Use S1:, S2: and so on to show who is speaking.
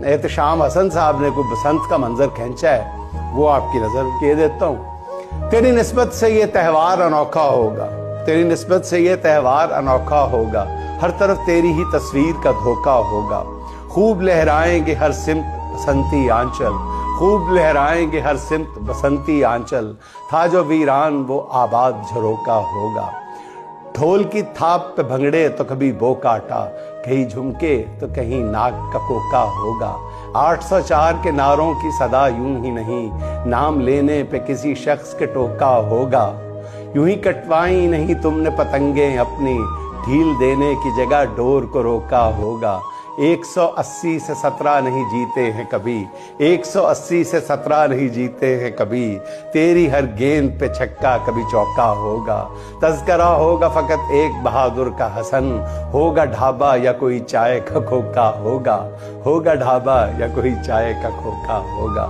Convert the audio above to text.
S1: एहतशाम हसन साहब ने कोई बसंत का मंजर खींचा है, वो आपकी नजर किए देता हूं। तेरी निस्बत से ये त्यौहार अनोखा होगा, तेरी निस्बत से ये त्यौहार अनोखा होगा, हर तरफ तेरी ही तस्वीर का धोखा होगा। खूब लहराएंगे हर सिमत बसंती आंचल, खूब लहराएंगे हर सिमत बसंती आंचल, था जो वीरान वो आबाद झरोका होगा। ढोल की थाप पे भंगड़े तो कभी बो काटा, कहीं झुमके तो कहीं नाक का कोका होगा। 804 के नारों की सदा यूं ही नहीं, नाम लेने पे किसी शख्स के टोका होगा। यूं ही कटवाई नहीं तुमने पतंगे अपनी, ढील देने की जगह डोर को रोका होगा। 180 से 17 नहीं जीते हैं कभी, 180 से 17 नहीं जीते हैं कभी, तेरी हर गेंद पे छक्का कभी चौका होगा। तज़किरा होगा फकत एक बहादुर का हसन, होगा ढाबा या कोई चाय का खोखा होगा, होगा ढाबा या कोई चाय का खोखा होगा।